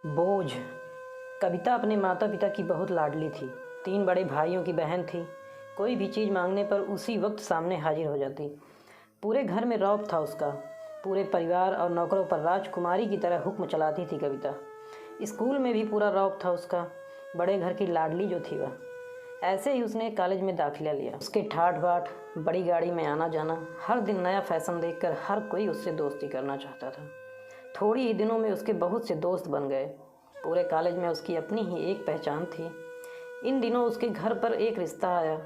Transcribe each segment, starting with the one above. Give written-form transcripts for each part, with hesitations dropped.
बोझ। कविता अपने माता पिता की बहुत लाडली थी। 3 बड़े भाइयों की बहन थी। कोई भी चीज़ मांगने पर उसी वक्त सामने हाजिर हो जाती। पूरे घर में रौब था उसका। पूरे परिवार और नौकरों पर राजकुमारी की तरह हुक्म चलाती थी कविता। स्कूल में भी पूरा रौब था उसका। बड़े घर की लाडली जो थी वह। ऐसे ही उसने कॉलेज में दाखिला लिया। उसके ठाठ बाट, बड़ी गाड़ी में आना जाना, हर दिन नया फैशन देखकर हर कोई उससे दोस्ती करना चाहता था। थोड़ी ही दिनों में उसके बहुत से दोस्त बन गए। पूरे कॉलेज में उसकी अपनी ही एक पहचान थी। इन दिनों उसके घर पर एक रिश्ता आया।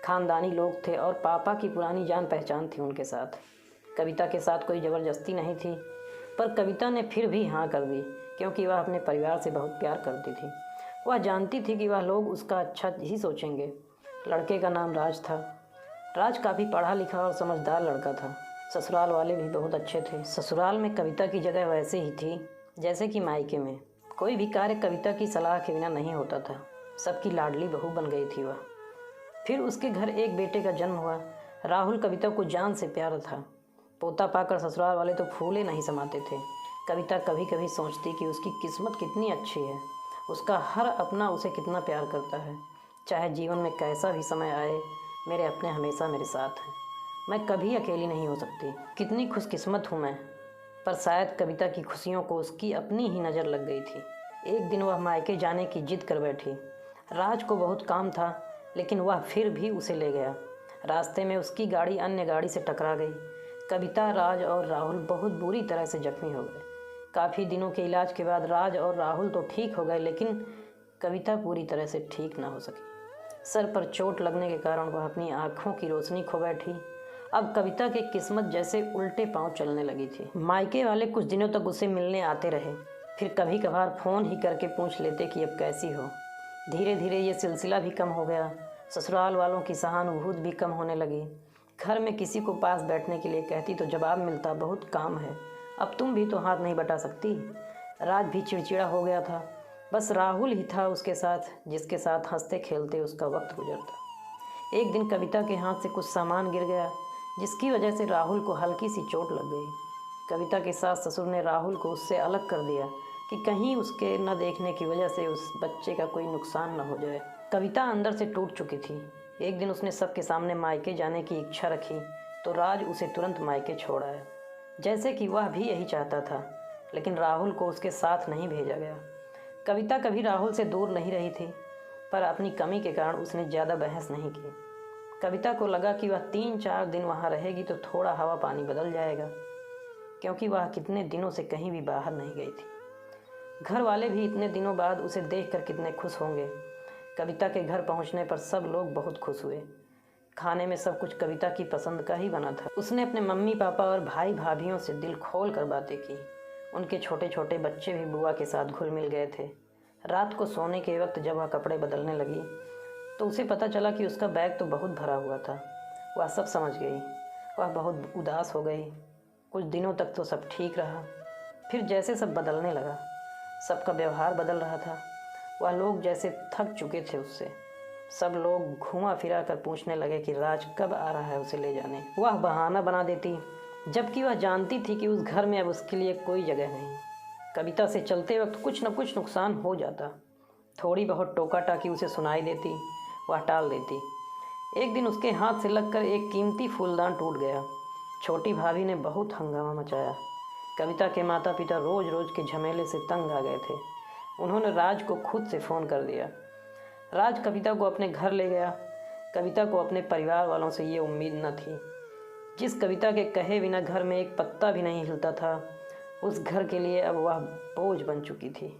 खानदानी लोग थे और पापा की पुरानी जान पहचान थी उनके साथ। कविता के साथ कोई ज़बरदस्ती नहीं थी, पर कविता ने फिर भी हाँ कर दी, क्योंकि वह अपने परिवार से बहुत प्यार करती थी। वह जानती थी कि वह लोग उसका अच्छा ही सोचेंगे। लड़के का नाम राज था। राज काफ़ी पढ़ा लिखा और समझदार लड़का था। ससुराल वाले भी बहुत अच्छे थे। ससुराल में कविता की जगह वैसे ही थी जैसे कि मायके में। कोई भी कार्य कविता की सलाह के बिना नहीं होता था। सबकी लाडली बहू बन गई थी वह। फिर उसके घर एक बेटे का जन्म हुआ। राहुल कविता को जान से प्यार था। पोता पाकर ससुराल वाले तो फूले नहीं समाते थे। कविता कभी कभी सोचती कि उसकी किस्मत कितनी अच्छी है। उसका हर अपना उसे कितना प्यार करता है। चाहे जीवन में कैसा भी समय आए, मेरे अपने हमेशा मेरे साथ हैं। मैं कभी अकेली नहीं हो सकती। कितनी खुशकिस्मत हूँ मैं। पर शायद कविता की खुशियों को उसकी अपनी ही नज़र लग गई थी। एक दिन वह मायके जाने की जिद कर बैठी। राज को बहुत काम था, लेकिन वह फिर भी उसे ले गया। रास्ते में उसकी गाड़ी अन्य गाड़ी से टकरा गई। कविता, राज और राहुल बहुत बुरी तरह से जख्मी हो गए। काफ़ी दिनों के इलाज के बाद राज और राहुल तो ठीक हो गए, लेकिन कविता पूरी तरह से ठीक ना हो सकी। सर पर चोट लगने के कारण वह अपनी आँखों की रोशनी खो बैठी। अब कविता की किस्मत जैसे उल्टे पांव चलने लगी थी। मायके वाले कुछ दिनों तक उसे मिलने आते रहे, फिर कभी कभार फ़ोन ही करके पूछ लेते कि अब कैसी हो। धीरे धीरे ये सिलसिला भी कम हो गया। ससुराल वालों की सहानुभूति भी कम होने लगी। घर में किसी को पास बैठने के लिए कहती तो जवाब मिलता, बहुत काम है, अब तुम भी तो हाथ नहीं बटा सकती। राज भी चिड़चिड़ा हो गया था। बस राहुल ही था उसके साथ, जिसके साथ हंसते खेलते उसका वक्त गुजरता। एक दिन कविता के हाथ से कुछ सामान गिर गया, जिसकी वजह से राहुल को हल्की सी चोट लग गई। कविता के सास ससुर ने राहुल को उससे अलग कर दिया कि कहीं उसके न देखने की वजह से उस बच्चे का कोई नुकसान न हो जाए। कविता अंदर से टूट चुकी थी। एक दिन उसने सबके सामने मायके जाने की इच्छा रखी तो राज उसे तुरंत मायके छोड़ आया, जैसे कि वह भी यही चाहता था। लेकिन राहुल को उसके साथ नहीं भेजा गया। कविता कभी राहुल से दूर नहीं रही थी, पर अपनी कमी के कारण उसने ज़्यादा बहस नहीं की। कविता को लगा कि वह 3-4 दिन वहाँ रहेगी तो थोड़ा हवा पानी बदल जाएगा, क्योंकि वह कितने दिनों से कहीं भी बाहर नहीं गई थी। घर वाले भी इतने दिनों बाद उसे देखकर कितने खुश होंगे। कविता के घर पहुँचने पर सब लोग बहुत खुश हुए। खाने में सब कुछ कविता की पसंद का ही बना था। उसने अपने मम्मी पापा और भाई भाभियों से दिल खोल कर बातें की। उनके छोटे छोटे बच्चे भी बुआ के साथ घुल मिल गए थे। रात को सोने के वक्त जब वह कपड़े बदलने लगी तो उसे पता चला कि उसका बैग तो बहुत भरा हुआ था। वह सब समझ गई। वह बहुत उदास हो गई। कुछ दिनों तक तो सब ठीक रहा, फिर जैसे सब बदलने लगा, सबका व्यवहार बदल रहा था। वह लोग जैसे थक चुके थे उससे। सब लोग घुमा फिरा कर पूछने लगे कि राज कब आ रहा है उसे ले जाने। वह बहाना बना देती, जबकि वह जानती थी कि उस घर में अब उसके लिए कोई जगह नहीं। कविता से चलते वक्त कुछ न कुछ नुकसान हो जाता। थोड़ी बहुत टोका टाकी उसे सुनाई देती, वह टाल देती। एक दिन उसके हाथ से लगकर एक कीमती फूलदान टूट गया। छोटी भाभी ने बहुत हंगामा मचाया। कविता के माता पिता रोज़ रोज़ के झमेले से तंग आ गए थे। उन्होंने राज को खुद से फ़ोन कर दिया। राज कविता को अपने घर ले गया। कविता को अपने परिवार वालों से ये उम्मीद न थी। जिस कविता के कहे बिना घर में एक पत्ता भी नहीं हिलता था, उस घर के लिए अब वह बोझ बन चुकी थी।